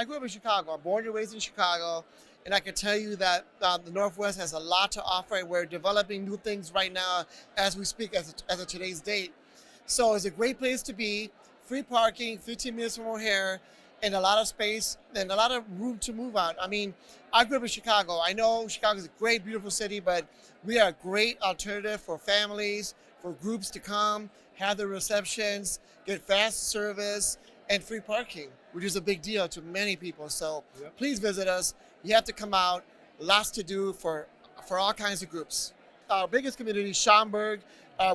I grew up in Chicago. I'm born and raised in Chicago, and I can tell you that the Northwest has a lot to offer, and we're developing new things right now as we speak, as of today's date. So it's a great place to be. Free parking, 15 minutes from O'Hare, and a lot of space and a lot of room to move on. I mean, I grew up in Chicago. I know Chicago is a great, beautiful city, but we are a great alternative for families, for groups to come, have the receptions, get fast service, and free parking, which is a big deal to many people. So Yep. please visit us. You have to come out. Lots to do for all kinds of groups. Our biggest community, Schaumburg.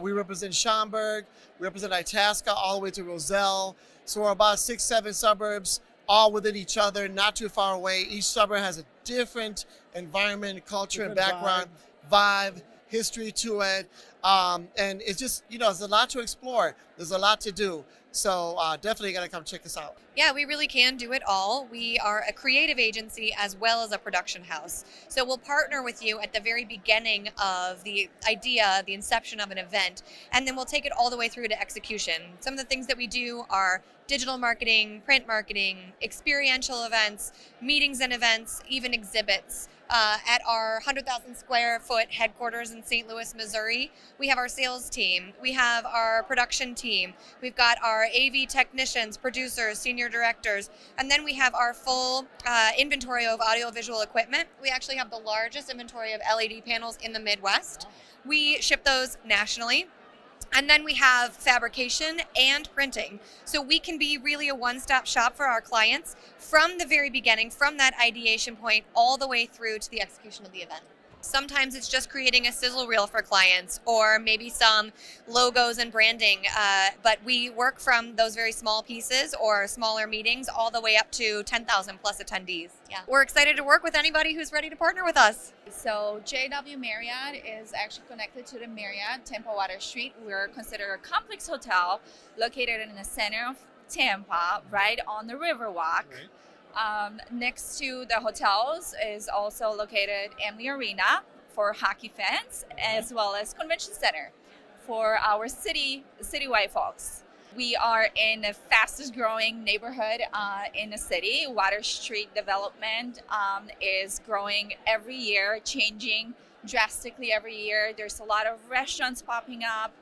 We represent Schaumburg. We represent Itasca all the way to Roselle. So we're about 6, 7 suburbs, all within each other, not too far away. Each suburb has a different environment, culture, and Different background, vibe, history to it. And it's just, there's a lot to explore. There's a lot to do. So definitely got to come check us out. Yeah, we really can do it all. We are a creative agency as well as a production house. So we'll partner with you at the very beginning of the idea, the inception of an event, and then we'll take it all the way through to execution. Some of the things that we do are digital marketing, print marketing, experiential events, meetings and events, even exhibits. At our 100,000 square foot headquarters in St. Louis, Missouri, we have our sales team, we have our production team, we've got our AV technicians, producers, senior directors, and then we have our full inventory of audiovisual equipment. We actually have the largest inventory of LED panels in the Midwest. We ship those nationally. And then we have fabrication and printing. So we can be really a one-stop shop for our clients from the very beginning, from that ideation point all the way through to the execution of the event. Sometimes it's just creating a sizzle reel for clients or maybe some logos and branding. But we work from those very small pieces or smaller meetings all the way up to 10,000 plus attendees. Yeah. We're excited to work with anybody who's ready to partner with us. So JW Marriott is actually connected to the Marriott Tampa Water Street. We're considered a complex hotel located in the center of Tampa, right on the Riverwalk. Right. Next to the hotels is also located Amalie Arena for hockey fans, as well as Convention Center for our citywide folks. We are in the fastest growing neighborhood in the city. Water Street development is growing every year, changing drastically every year. There's a lot of restaurants popping up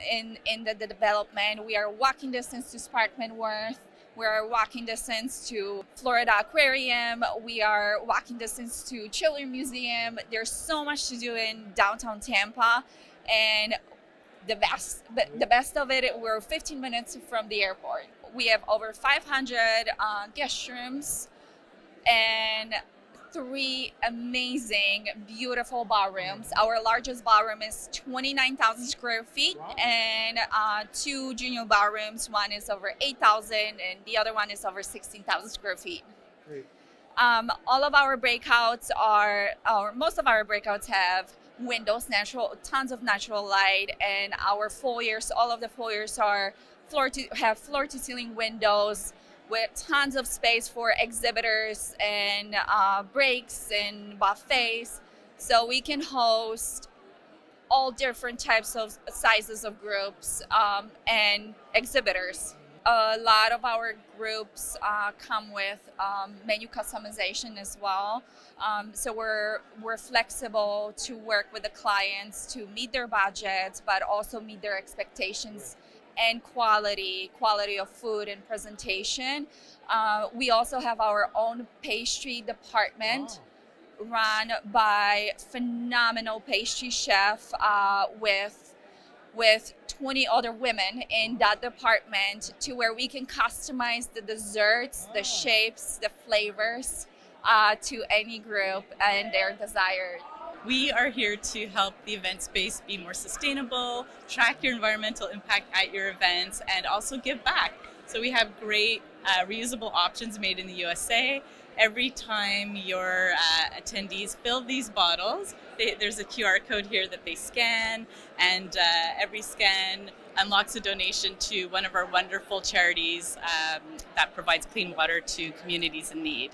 in the development. We are walking distance to Sparkman Worth. We are walking distance to Florida Aquarium. We are walking distance to Chiller Museum. There's so much to do in downtown Tampa, and the best of it, we're 15 minutes from the airport. We have over 500 guest rooms and 3 amazing, beautiful ballrooms. Our largest ballroom is 29,000 square feet, Wow. and 2 junior ballrooms. One is over 8,000, and the other one is over 16,000 square feet. Great. All of our breakouts or most of our breakouts have windows, tons of natural light, and our foyers, all of the foyers are floor to ceiling windows with tons of space for exhibitors and breaks and buffets. So we can host all different types of sizes of groups and exhibitors. A lot of our groups come with menu customization as well. So we're flexible to work with the clients to meet their budgets, but also meet their expectations and quality of food and presentation. We also have our own pastry department. Wow. Run by phenomenal pastry chef with 20 other women in that department, to where we can customize the desserts, the shapes, the flavors to any group and their desired. We are here to help the event space be more sustainable, track your environmental impact at your events, and also give back. So we have great reusable options made in the USA. Every time your attendees fill these bottles, there's a QR code here that they scan, and every scan unlocks a donation to one of our wonderful charities that provides clean water to communities in need.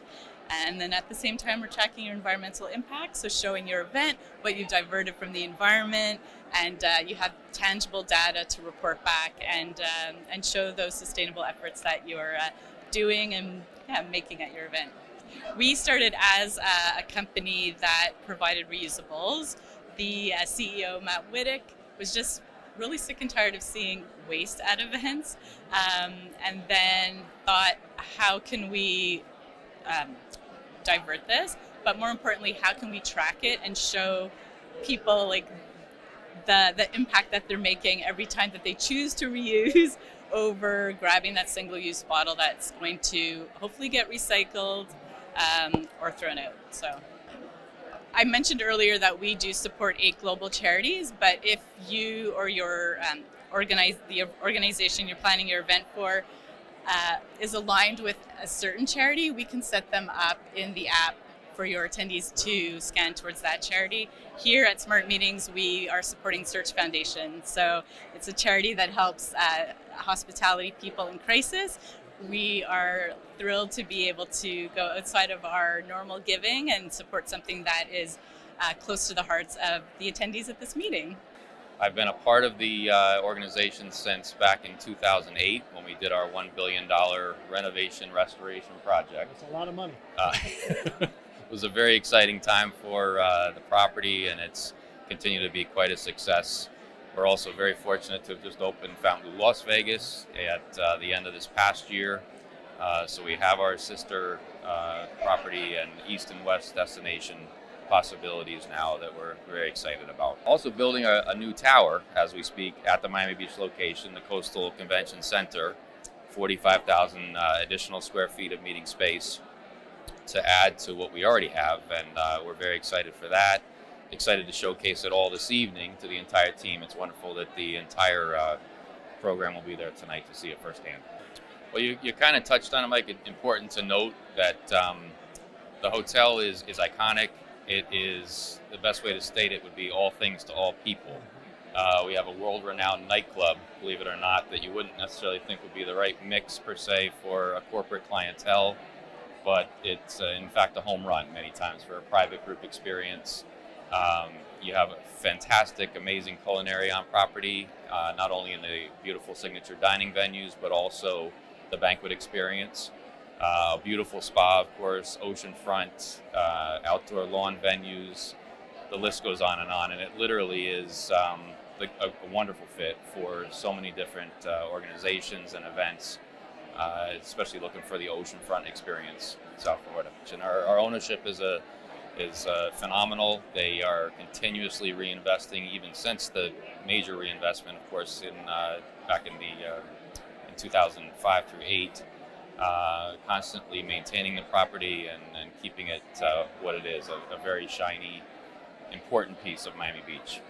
And then at the same time, we're tracking your environmental impact, so showing your event, what you've diverted from the environment, and you have tangible data to report back and show those sustainable efforts that you're doing and making at your event. We started as a company that provided reusables. The CEO, Matt Whittick, was just really sick and tired of seeing waste at events, and then thought, how can we divert this? But more importantly, how can we track it and show people like the impact that they're making every time that they choose to reuse over grabbing that single-use bottle that's going to hopefully get recycled or thrown out. So I mentioned earlier that we do support 8 global charities, but if you or your the organization you're planning your event for is aligned with a certain charity, we can set them up in the app for your attendees to scan towards that charity. Here at Smart Meetings, we are supporting Search Foundation. So it's a charity that helps hospitality people in crisis. We are thrilled to be able to go outside of our normal giving and support something that is close to the hearts of the attendees at this meeting. I've been a part of the organization since back in 2008 when we did our $1 billion renovation restoration project. That's a lot of money. It was a very exciting time for the property, and it's continued to be quite a success. We're also very fortunate to have just opened Fontainebleau Las Vegas at the end of this past year. So we have our sister property and east and west destination possibilities now that we're very excited about. Also building a new tower as we speak at the Miami Beach location, the Coastal Convention Center, 45,000 additional square feet of meeting space to add to what we already have, and we're very excited for that. Excited to showcase it all this evening to the entire team. It's wonderful that the entire program will be there tonight to see it firsthand. Well, you kind of touched on it, Mike. It's important to note that the hotel is iconic. It is, the best way to state it would be all things to all people. We have a world-renowned nightclub, believe it or not, that you wouldn't necessarily think would be the right mix per se for a corporate clientele, but it's in fact a home run many times for a private group experience. You have a fantastic, amazing culinary on property, not only in the beautiful signature dining venues, but also the banquet experience. A beautiful spa, of course, oceanfront, outdoor lawn venues. The list goes on, and it literally is a wonderful fit for so many different organizations and events, especially looking for the oceanfront experience in South Florida. And our ownership is phenomenal. They are continuously reinvesting, even since the major reinvestment, of course, back in 2005 through 8. Constantly maintaining the property and keeping it what it is, a very shiny, important piece of Miami Beach.